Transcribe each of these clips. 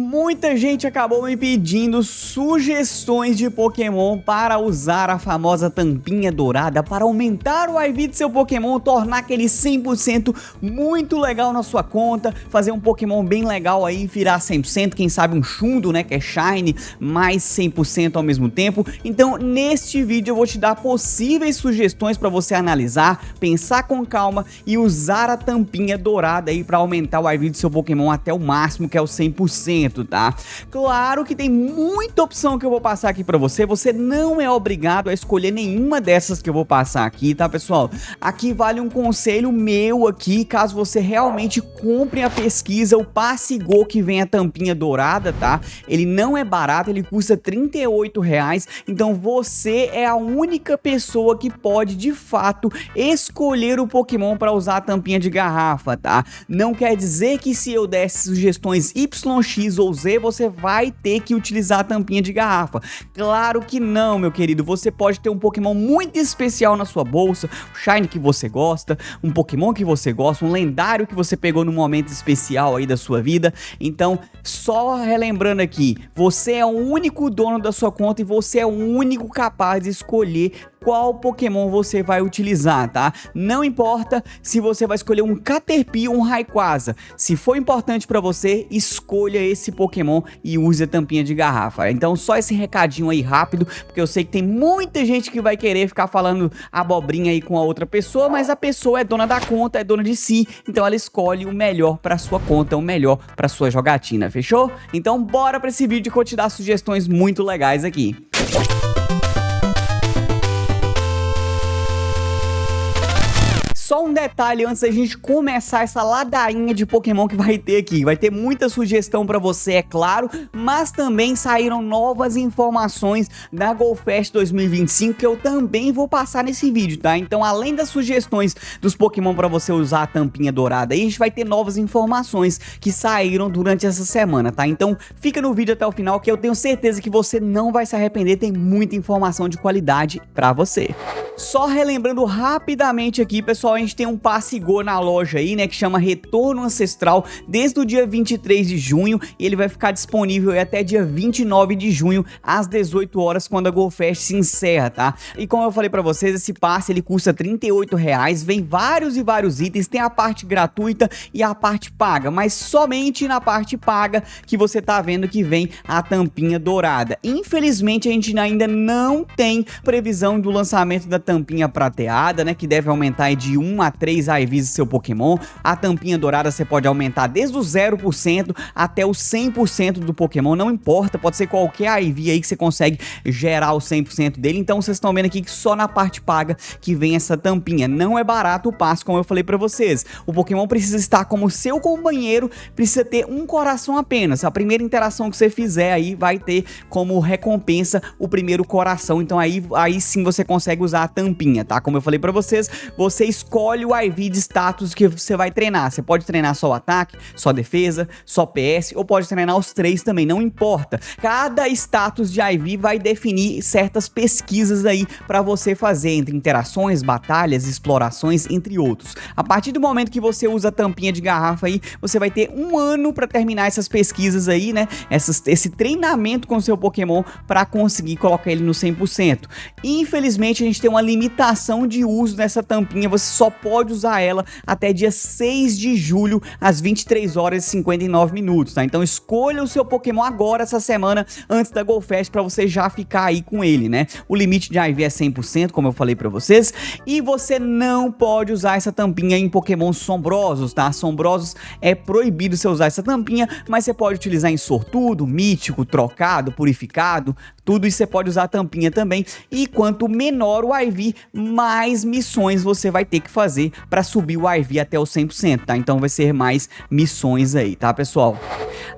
Muita gente acabou me pedindo sugestões de Pokémon para usar a famosa tampinha dourada para aumentar o IV de seu Pokémon, tornar aquele 100% muito legal na sua conta, fazer um Pokémon bem legal aí, virar 100%, quem sabe um Chundo, né, que é Shine, mais 100% ao mesmo tempo. Então, neste vídeo eu vou te dar possíveis sugestões para você analisar, pensar com calma e usar a tampinha dourada aí para aumentar o IV de seu Pokémon até o máximo, que é o 100%. Tá? Claro que tem muita opção que eu vou passar aqui pra você não é obrigado a escolher nenhuma dessas que eu vou passar aqui, tá, pessoal? Aqui vale um conselho meu aqui, caso você realmente compre a pesquisa, o Passe Go que vem a tampinha dourada, tá? Ele não é barato, ele custa R$38, então você é a única pessoa que pode, de fato, escolher o Pokémon para usar a tampinha de garrafa, tá? Não quer dizer que se eu desse sugestões YX ou Z, você vai ter que utilizar a tampinha de garrafa. Claro que não, meu querido. Você pode ter um Pokémon muito especial na sua bolsa, o Shine que você gosta, um Pokémon que você gosta, um lendário que você pegou num momento especial aí da sua vida. Então, só relembrando aqui, você é o único dono da sua conta e você é o único capaz de escolher qual Pokémon você vai utilizar, tá? Não importa se você vai escolher um Caterpie ou um Rayquaza. Se for importante pra você, escolha esse Pokémon e use a tampinha de garrafa. Então só esse recadinho aí rápido, porque eu sei que tem muita gente que vai querer ficar falando abobrinha aí com a outra pessoa, mas a pessoa é dona da conta, é dona de si, então ela escolhe o melhor pra sua conta, o melhor pra sua jogatina, fechou? Então bora pra esse vídeo que eu vou te dar sugestões muito legais aqui. Só um detalhe antes da gente começar essa ladainha de Pokémon que vai ter aqui. Vai ter muita sugestão pra você, é claro, mas também saíram novas informações da GoFest 2025 que eu também vou passar nesse vídeo, tá? Então, além das sugestões dos Pokémon pra você usar a tampinha dourada aí, a gente vai ter novas informações que saíram durante essa semana, tá? Então, fica no vídeo até o final que eu tenho certeza que você não vai se arrepender, tem muita informação de qualidade pra você. Só relembrando rapidamente aqui, pessoal, a gente tem um Passe Go na loja aí, né, que chama Retorno Ancestral, desde o dia 23 de junho, e ele vai ficar disponível aí até dia 29 de junho, às 18 horas, quando a GoFest se encerra, tá? E como eu falei pra vocês, esse passe, ele custa R$38, vem vários e vários itens, tem a parte gratuita e a parte paga, mas somente na parte paga que você tá vendo que vem a tampinha dourada. Infelizmente, a gente ainda não tem previsão do lançamento da tampinha prateada, né, que deve aumentar de 1 a 3 IVs do seu Pokémon. A tampinha dourada você pode aumentar desde o 0% até o 100% do Pokémon, não importa, pode ser qualquer IV aí que você consegue gerar o 100% dele. Então vocês estão vendo aqui que só na parte paga que vem essa tampinha. Não é barato o passe, como eu falei pra vocês. O Pokémon precisa estar como seu companheiro, precisa ter um coração apenas. A primeira interação que você fizer aí vai ter como recompensa o primeiro coração. Então aí sim você consegue usar a tampinha, tá? Como eu falei pra vocês, você escolhe o IV de status que você vai treinar. Você pode treinar só o ataque, só defesa, só PS, ou pode treinar os três também, não importa. Cada status de IV vai definir certas pesquisas aí pra você fazer, entre interações, batalhas, explorações, entre outros. A partir do momento que você usa a tampinha de garrafa aí, você vai ter um ano pra terminar essas pesquisas aí, né? Esse treinamento com o seu Pokémon pra conseguir colocar ele no 100%. Infelizmente, a gente tem uma limitação de uso dessa tampinha, você só pode usar ela até dia 6 de julho, às 23 horas e 59 minutos, tá? Então escolha o seu Pokémon agora, essa semana, antes da GoFest, pra você já ficar aí com ele, né? O limite de IV é 100%, como eu falei pra vocês, e você não pode usar essa tampinha em Pokémon sombrosos, tá? Sombrosos é proibido você usar essa tampinha, mas você pode utilizar em sortudo, mítico, trocado, purificado, tudo isso você pode usar a tampinha também. E quanto menor o IV, mais missões você vai ter que fazer para subir o IV até o 100%, tá? Então vai ser mais missões aí, tá, pessoal?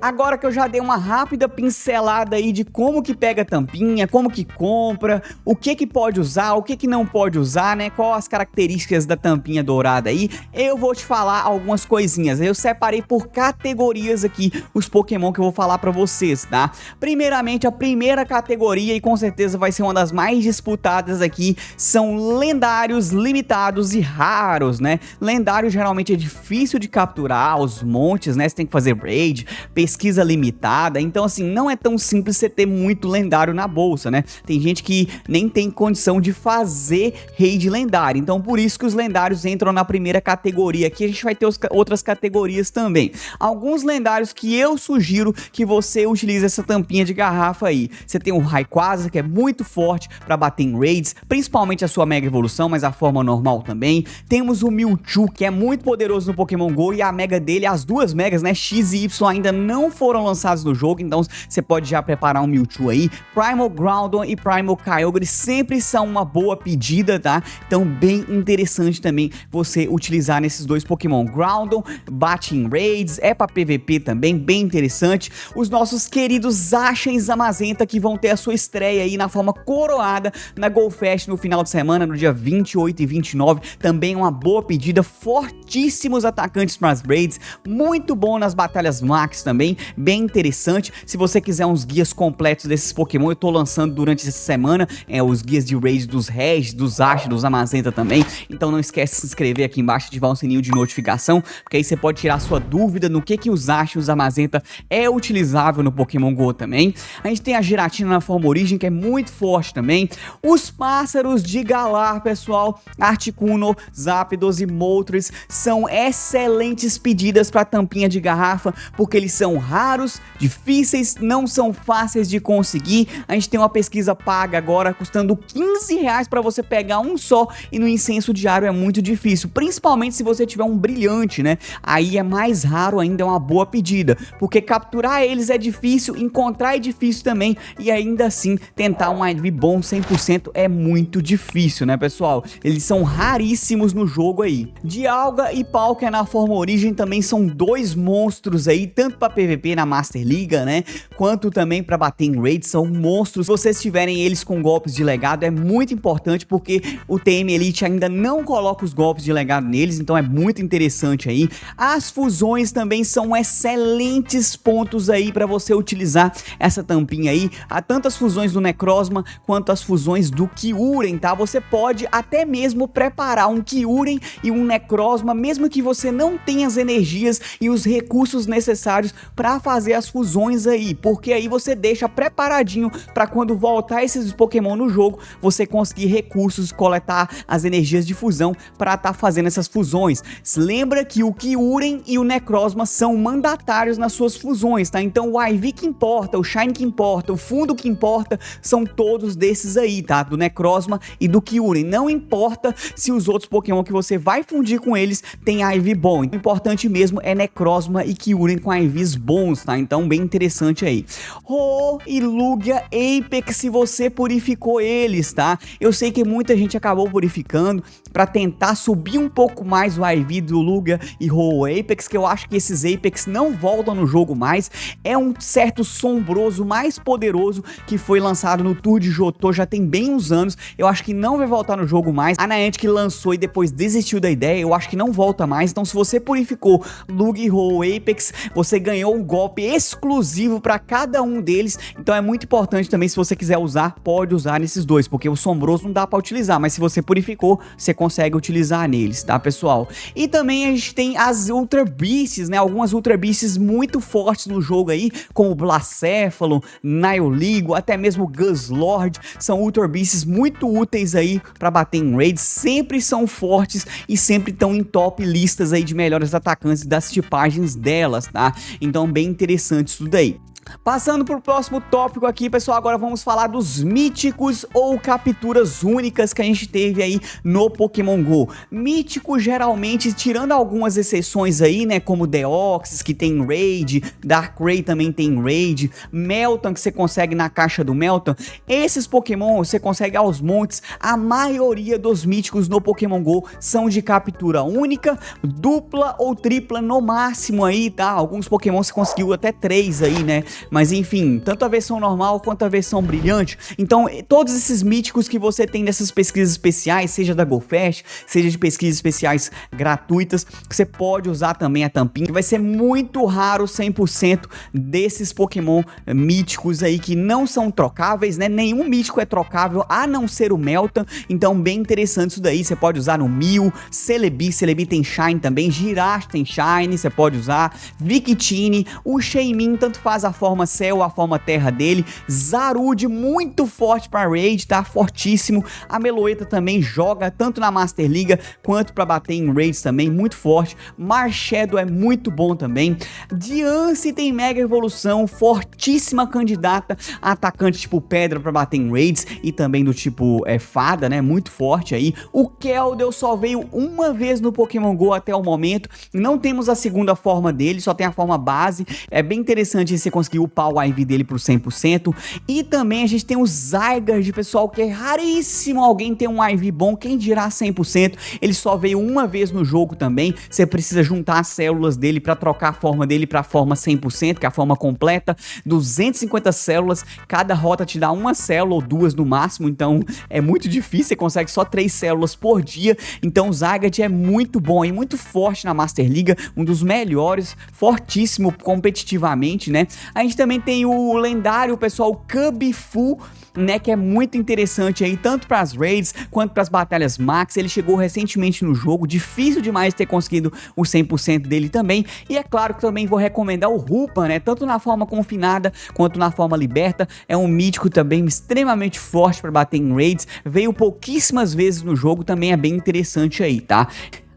Agora que eu já dei uma rápida pincelada aí de como que pega a tampinha, como que compra, o que que pode usar, o que que não pode usar, né? Qual as características da tampinha dourada aí, eu vou te falar algumas coisinhas. Eu separei por categorias aqui os Pokémon que eu vou falar pra vocês, tá? Primeiramente, a primeira categoria, e com certeza vai ser uma das mais disputadas aqui, são lendários, limitados e raros raros, né? Lendário geralmente é difícil de capturar, os montes, né? Você tem que fazer raid, pesquisa limitada, então assim, não é tão simples você ter muito lendário na bolsa, né? Tem gente que nem tem condição de fazer raid lendário, então por isso que os lendários entram na primeira categoria. Aqui a gente vai ter outras categorias também. Alguns lendários que eu sugiro que você utilize essa tampinha de garrafa aí. Você tem o Rayquaza, que é muito forte para bater em raids, principalmente a sua Mega Evolução, mas a forma normal também. Temos o Mewtwo, que é muito poderoso no Pokémon GO, e a Mega dele, as duas Megas, né, X e Y, ainda não foram lançadas no jogo, então você pode já preparar um Mewtwo aí. Primal Groudon e Primal Kyogre sempre são uma boa pedida, tá? Então bem interessante também você utilizar nesses dois Pokémon. Groudon bate em raids, é pra PVP também, bem interessante. Os nossos queridos Zacian e Zamazenta, que vão ter a sua estreia aí na forma coroada na GoFest no final de semana, no dia 28 e 29, também uma boa pedida, fortíssimos atacantes para as raids, muito bom nas batalhas max também, bem interessante. Se você quiser uns guias completos desses Pokémon, eu tô lançando durante essa semana, os guias de raid dos Reg, dos Zacian, dos Zamazenta também, então não esquece de se inscrever aqui embaixo, ativar o sininho de notificação, porque aí você pode tirar sua dúvida no que o Zacian e o Zamazenta é utilizável no Pokémon GO também. A gente tem a Giratina na forma origem, que é muito forte também. Os pássaros de Galar, pessoal, Articuno, Zapdos e Moltres são excelentes pedidas para tampinha de garrafa, porque eles são raros, difíceis, não são fáceis de conseguir. A gente tem uma pesquisa paga agora, custando R$15 para você pegar um só, e no incenso diário é muito difícil, principalmente se você tiver um brilhante, né? Aí é mais raro ainda, é uma boa pedida, porque capturar eles é difícil, encontrar é difícil também, e ainda assim tentar um IV bom 100% é muito difícil, né, pessoal? Eles são raríssimos no jogo aí. Dialga e Palkia na forma origem também são dois monstros aí, tanto para PVP na Master Liga, né, quanto também para bater em raid, são monstros. Se vocês tiverem eles com golpes de legado, é muito importante, porque o TM Elite ainda não coloca os golpes de legado neles, então é muito interessante aí. As fusões também são excelentes pontos aí para você utilizar essa tampinha aí. Há tantas fusões do Necrozma quanto as fusões do Kyurem, tá? Você pode até mesmo preparar um Kyurem e um Necrozma, mesmo que você não tenha as energias e os recursos necessários para fazer as fusões aí, porque aí você deixa preparadinho para quando voltar esses Pokémon no jogo, você conseguir recursos, coletar as energias de fusão para estar fazendo essas fusões. Lembra que o Kyurem e o Necrozma são mandatários nas suas fusões, tá? Então o IV que importa, o Shine que importa, o fundo que importa, são todos desses aí, tá? Do Necrozma e do Kyurem. Não importa se os outros Pokémon que você vai fundir com eles tem IV bom. O importante mesmo é Necrozma e Kyurem com IVs bons, tá? Então bem interessante aí. Ho e Lugia Apex, se você purificou eles, tá? Eu sei que muita gente acabou purificando para tentar subir um pouco mais o IV do Lugia e Ho Apex, que eu acho que esses Apex não voltam no jogo mais. É um certo sombroso mais poderoso que foi lançado no Tour de Johto já tem bem uns anos. Eu acho que não vai voltar no jogo mais. A Niantic lançou e depois desistiu da ideia, eu acho que não volta mais. Então se você purificou Lugia e Ho Apex, você ganhou um golpe exclusivo para cada um deles. Então é muito importante também, se você quiser usar, pode usar nesses dois, porque o sombroso não dá para utilizar, mas se você purificou, você consegue utilizar neles, tá, pessoal? E também a gente tem as Ultra Beasts, né? Algumas Ultra Beasts muito fortes no jogo aí, como Blacéfalo, Nihilego, até mesmo Guzzlord, são Ultra Beasts muito úteis aí para bater em raids, sempre são fortes e sempre estão em top listas aí de melhores atacantes das tipagens delas, tá? Então bem interessante isso daí. Passando para o próximo tópico aqui, pessoal, agora vamos falar dos míticos ou capturas únicas que a gente teve aí no Pokémon GO. Mítico, geralmente, tirando algumas exceções aí, né, como Deoxys, que tem raid, Darkrai também tem raid, Meltan, que você consegue na caixa do Meltan, esses Pokémon você consegue aos montes. A maioria dos míticos no Pokémon GO são de captura única, dupla ou tripla no máximo aí, tá? Alguns Pokémon você conseguiu até 3 aí, né? Mas enfim, tanto a versão normal quanto a versão brilhante. Então, todos esses míticos que você tem dessas pesquisas especiais, seja da GoFest, seja de pesquisas especiais gratuitas, que você pode usar também a tampinha, que vai ser muito raro 100% desses Pokémon míticos aí que não são trocáveis, né? Nenhum mítico é trocável, a não ser o Meltan. Então, bem interessante isso daí. Você pode usar no Mew, Celebi tem Shine também, Girache tem Shine, você pode usar, Victini, o Shaymin, tanto faz a forma céu ou a forma terra dele, Zarude, muito forte pra Raid, tá? Fortíssimo. A Meloetta também joga tanto na Master Liga quanto pra bater em Raids também, muito forte. Marshadow é muito bom também. Diancie tem mega evolução, fortíssima candidata a atacante tipo pedra pra bater em Raids e também do tipo fada, né? Muito forte aí. O Keldeo só veio uma vez no Pokémon GO até o momento, não temos a segunda forma dele, só tem a forma base. É bem interessante você conseguir upar o IV dele pro 100%. E também a gente tem o Zygarde, pessoal, que é raríssimo alguém ter um IV bom, quem dirá 100%. Ele só veio uma vez no jogo também, você precisa juntar as células dele para trocar a forma dele para a forma 100%, que é a forma completa, 250 células, cada rota te dá uma célula ou duas no máximo, então é muito difícil, você consegue só 3 células por dia. Então o Zygarde é muito bom e muito forte na Master Liga, um dos melhores, fortíssimo competitivamente, né? A gente também tem o lendário, pessoal, Cubbifu, né, que é muito interessante aí, tanto para as raids quanto para as batalhas max. Ele chegou recentemente no jogo, difícil demais ter conseguido o 100% dele também. E é claro que também vou recomendar o Rupan, né, tanto na forma confinada quanto na forma liberta. É um mítico também extremamente forte para bater em raids, veio pouquíssimas vezes no jogo, também é bem interessante aí, tá?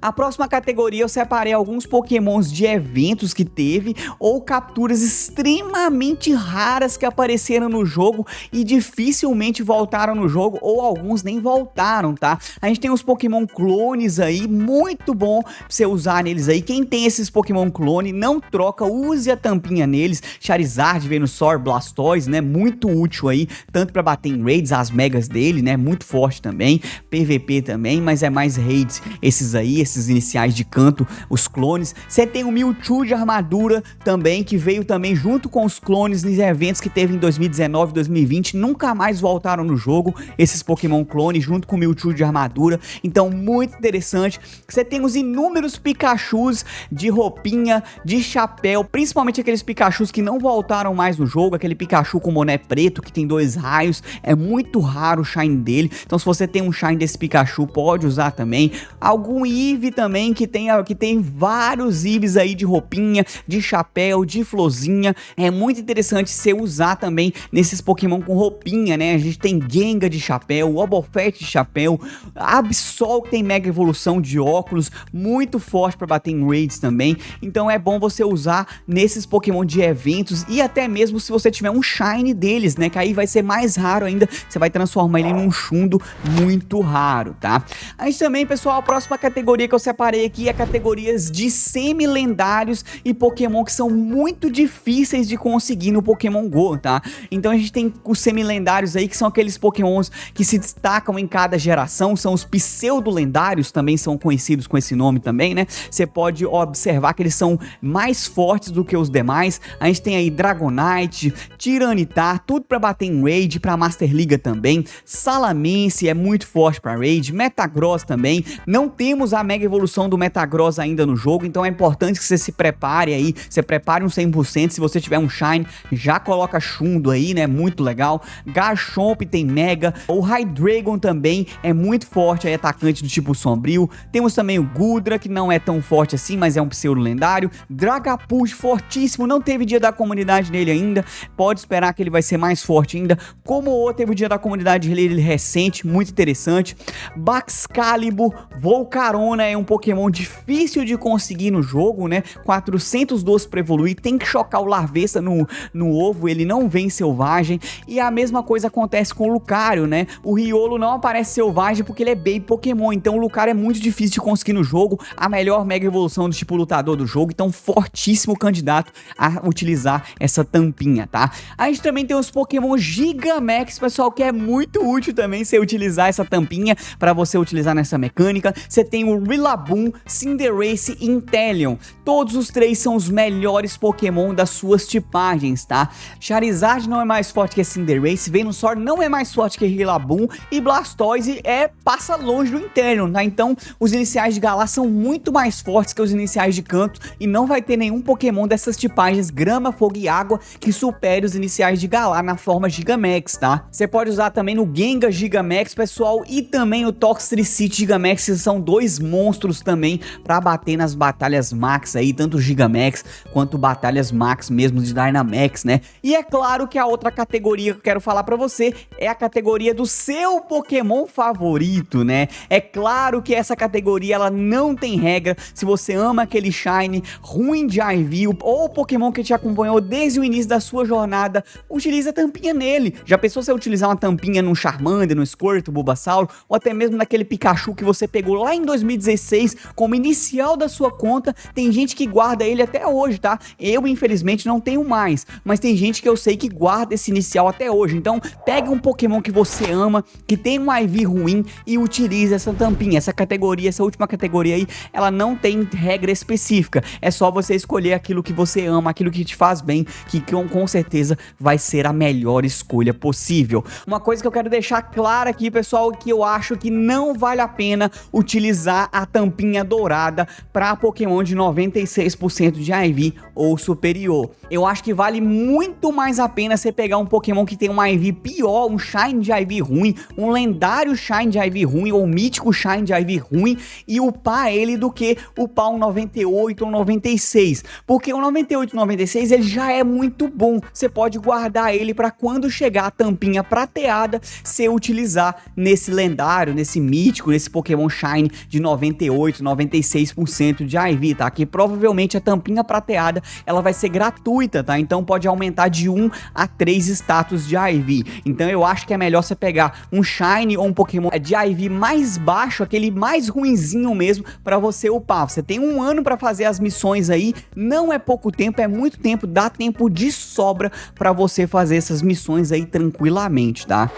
A próxima categoria eu separei alguns pokémons de eventos que teve ou capturas extremamente raras que apareceram no jogo e dificilmente voltaram no jogo, ou alguns nem voltaram, tá? A gente tem os pokémon clones aí, muito bom pra você usar neles aí. Quem tem esses pokémon clone, não troca, use a tampinha neles. Charizard, Venusaur, Blastoise, né? Muito útil aí, tanto pra bater em raids, as megas dele, né? Muito forte também, PVP também, mas é mais raids esses aí, esses iniciais de canto, os clones. Você tem o Mewtwo de armadura também, que veio também junto com os clones nos eventos que teve em 2019 e 2020, nunca mais voltaram no jogo, esses Pokémon clones junto com o Mewtwo de armadura, então muito interessante. Você tem os inúmeros Pikachus de roupinha, de chapéu, principalmente aqueles Pikachus que não voltaram mais no jogo, aquele Pikachu com boné preto, que tem 2 raios, é muito raro o Shine dele, então se você tem um Shine desse Pikachu, pode usar também. Algum Eevee também, que tem vários Eevees aí de roupinha, de chapéu, de florzinha, é muito interessante você usar também nesses Pokémon com roupinha, né? A gente tem Gengar de chapéu, Wobbuffet de chapéu, Absol que tem mega evolução de óculos, muito forte para bater em raids também, então é bom você usar nesses Pokémon de eventos e até mesmo se você tiver um Shine deles, né? Que aí vai ser mais raro ainda, você vai transformar ele num Chundo muito raro, tá? A gente também, pessoal, a próxima categoria que eu separei aqui é categorias de semi-lendários e Pokémon que são muito difíceis de conseguir no Pokémon GO, tá? Então a gente tem os semi-lendários aí, que são aqueles Pokémons que se destacam em cada geração, são os pseudo-lendários, também são conhecidos com esse nome também, né? Você pode observar que eles são mais fortes do que os demais. A gente tem aí Dragonite, Tyranitar, tudo pra bater em Raid, pra Master Liga também. Salamence é muito forte pra Raid, Metagross também. Não temos a mega evolução do Metagross ainda no jogo, então é importante que você se prepare aí, você prepare um 100%, se você tiver um Shine, já coloca Chundo aí, né, muito legal. Garchomp tem mega, o Hydreigon também é muito forte aí, atacante do tipo sombrio. Temos também o Gudra, que não é tão forte assim, mas é um pseudo lendário. Dragapult, fortíssimo, não teve dia da comunidade nele ainda, pode esperar que ele vai ser mais forte ainda. Como o teve o dia da comunidade dele recente, muito interessante. Baxcalibur, Volcarona é um Pokémon difícil de conseguir no jogo, né? 412 pra evoluir, tem que chocar o Larvesta no ovo, ele não vem selvagem. E a mesma coisa acontece com o Lucario, né? O Riolo não aparece selvagem porque ele é Baby Pokémon, então o Lucario é muito difícil de conseguir no jogo, a melhor mega evolução do tipo lutador do jogo, então fortíssimo candidato a utilizar essa tampinha, tá? A gente também tem os Pokémon Gigamax, pessoal, que é muito útil também você utilizar essa tampinha para você utilizar nessa mecânica. Você tem o Rillaboom, Cinderace e Inteleon. Todos os três são os melhores Pokémon das suas tipagens, tá? Charizard não é mais forte que Cinderace, Venusaur não é mais forte que Rillaboom e Blastoise passa longe do Inteleon, tá? Então os iniciais de Galar são muito mais fortes que os iniciais de Kanto e não vai ter nenhum Pokémon dessas tipagens Grama, Fogo e Água que supere os iniciais de Galar na forma Gigamax, tá? Você pode usar também no Gengar Gigamax, pessoal, e também o Toxtricity Gigamax, que são dois monstros também pra bater nas batalhas Max aí, tanto Gigamax quanto batalhas Max mesmo de Dynamax, né? E é claro que a outra categoria que eu quero falar pra você é a categoria do seu Pokémon favorito, né? É claro que essa categoria ela não tem regra. Se você ama aquele Shine ruim de IV ou Pokémon que te acompanhou desde o início da sua jornada, utilize a tampinha nele. Já pensou você utilizar uma tampinha num Charmander, no Squirtle, Bulbasaur ou até mesmo naquele Pikachu que você pegou lá em 2016 como inicial da sua conta? Tem gente que guarda ele até hoje, tá? Eu infelizmente não tenho mais, mas tem gente que eu sei que guarda esse inicial até hoje. Então pega um Pokémon que você ama, que tem um IV ruim e utilize essa tampinha. Essa categoria, essa última categoria aí, ela não tem regra específica. É só você escolher aquilo que você ama, aquilo que te faz bem, que com certeza vai ser a melhor escolha possível. Uma coisa que eu quero deixar clara aqui, pessoal, que eu acho que não vale a pena utilizar a tampinha dourada para Pokémon de 96% de IV ou superior. Eu acho que vale muito mais a pena você pegar um Pokémon que tem um IV pior, um Shine de IV ruim, um lendário Shine de IV ruim ou um mítico Shine de IV ruim e upar ele do que upar um 98 ou 96. Porque o 98 e 96 ele já é muito bom. Você pode guardar ele para quando chegar a tampinha prateada, você utilizar nesse lendário, nesse mítico, nesse Pokémon Shine de 98, 96% de IV, tá? Que provavelmente a tampinha prateada, ela vai ser gratuita, tá? Então pode aumentar de 1 a 3 status de IV. Então eu acho que é melhor você pegar um Shine ou um Pokémon de IV mais baixo, aquele mais ruinzinho mesmo, para você upar. Você tem um ano para fazer as missões aí, não é pouco tempo, é muito tempo, dá tempo de sobra para você fazer essas missões aí tranquilamente, tá?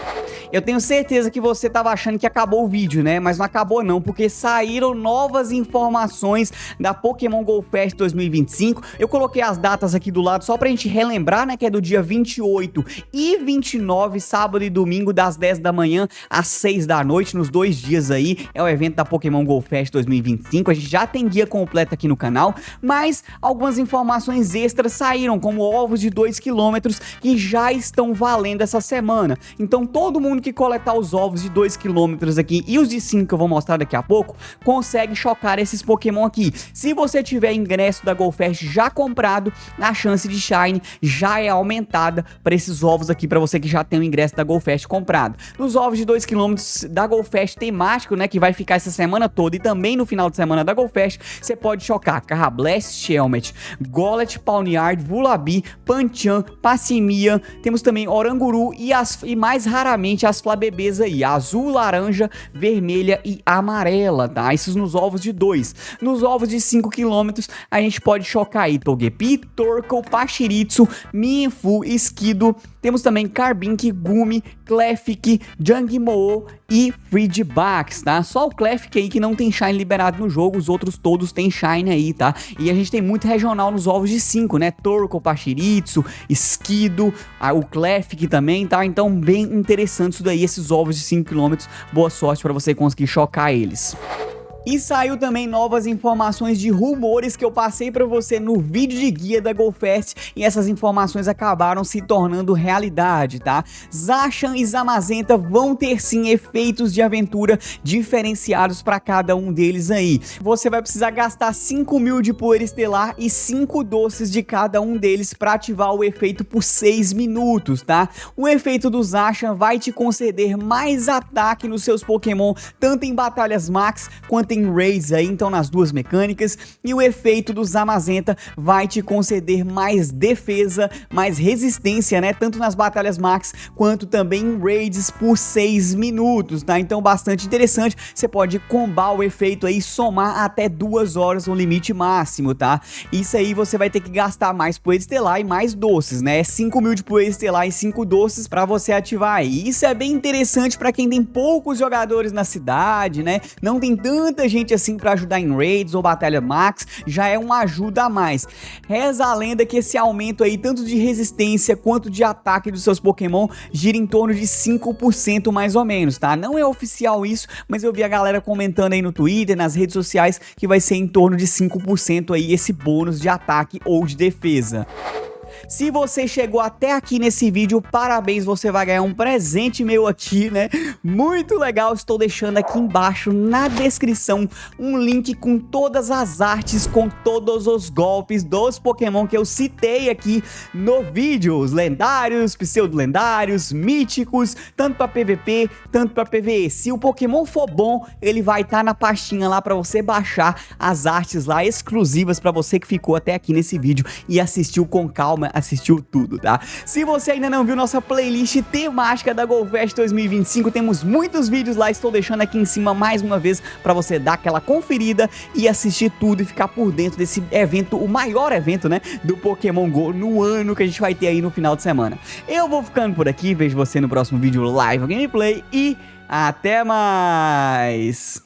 Eu tenho certeza que você tava achando que acabou o vídeo, né? Mas não acabou não, porque saíram novas informações da Pokémon Go Fest 2025. Eu coloquei as datas aqui do lado só pra gente relembrar, né? Que é do dia 28 e 29, sábado e domingo, das 10 da manhã às 6 da noite, nos 2 dias aí. É o evento da Pokémon Go Fest 2025. A gente já tem guia completa aqui no canal, mas algumas informações extras saíram, como ovos de 2 km que já estão valendo essa semana. Então todo mundo que coletar os ovos de 2 km aqui e os de 5 que eu vou mostrar daqui a pouco, consegue chocar esses Pokémon aqui. Se você tiver ingresso da GoFest já comprado, a chance de Shine já é aumentada para esses ovos aqui, para você que já tem o ingresso da GoFest comprado. Nos ovos de 2 km da GoFest temático, né, que vai ficar essa semana toda e também no final de semana da GoFest, você pode chocar Carrablast, Shelmet, Golett, Pawniard, Vullaby, Pancham, Passimia, temos também Oranguru e mais raramente as Flabebês aí, azul, laranja, vermelha e amarela, tá? Esses nos ovos de 2. Nos ovos de 5 km, a gente pode chocar aí Togepi, Torkoal, Pachirisu, Mienfoo, Esquido, temos também Carbink, Gumi, Clefairy, Jangmo-o e Frigibax, tá? Só o Clefairy aí que não tem Shine liberado no jogo, os outros todos tem Shine aí, tá? E a gente tem muito regional nos ovos de 5, né? Torkoal, Pachirisu, Esquido, o Clefairy também, tá? Então bem interessante isso daí, esses ovos de 5 km, boa sorte para você conseguir chocar eles. E saiu também novas informações de rumores que eu passei pra você no vídeo de guia da GoFest e essas informações acabaram se tornando realidade, tá? Zacian e Zamazenta vão ter sim efeitos de aventura diferenciados pra cada um deles aí. Você vai precisar gastar 5.000 de poeira estelar e 5 doces de cada um deles pra ativar o efeito por 6 minutos, tá? O efeito do Zacian vai te conceder mais ataque nos seus Pokémon, tanto em batalhas Max quanto em raids aí, então nas duas mecânicas, e o efeito do Zamazenta vai te conceder mais defesa, mais resistência, né, tanto nas batalhas Max quanto também em raids por 6 minutos, tá? Então bastante interessante, você pode combar o efeito aí, somar até 2 horas no limite máximo, tá? Isso aí você vai ter que gastar mais poeira estelar e mais doces, né? 5.000 de poeira estelar e 5 doces pra você ativar aí. Isso é bem interessante pra quem tem poucos jogadores na cidade, né? Não tem tanta tanta gente assim pra ajudar em raids ou batalha max, já é uma ajuda a mais. Reza a lenda que esse aumento aí, tanto de resistência quanto de ataque dos seus Pokémon, gira em torno de 5% mais ou menos, tá? Não é oficial isso, mas eu vi a galera comentando aí no Twitter, nas redes sociais, que vai ser em torno de 5% aí esse bônus de ataque ou de defesa. Se você chegou até aqui nesse vídeo, parabéns, você vai ganhar um presente meu aqui, né? Muito legal, estou deixando aqui embaixo na descrição um link com todas as artes, com todos os golpes dos Pokémon que eu citei aqui no vídeo. Os lendários, pseudo-lendários, míticos, tanto para PVP, tanto para PVE. Se o Pokémon for bom, ele vai estar na pastinha lá para você baixar as artes lá exclusivas para você que ficou até aqui nesse vídeo e assistiu com calma, assistiu tudo, tá? Se você ainda não viu nossa playlist temática da GoFest 2025, temos muitos vídeos lá, estou deixando aqui em cima mais uma vez para você dar aquela conferida e assistir tudo e ficar por dentro desse evento, o maior evento, né, do Pokémon GO no ano, que a gente vai ter aí no final de semana. Eu vou ficando por aqui, vejo você no próximo vídeo live gameplay e até mais!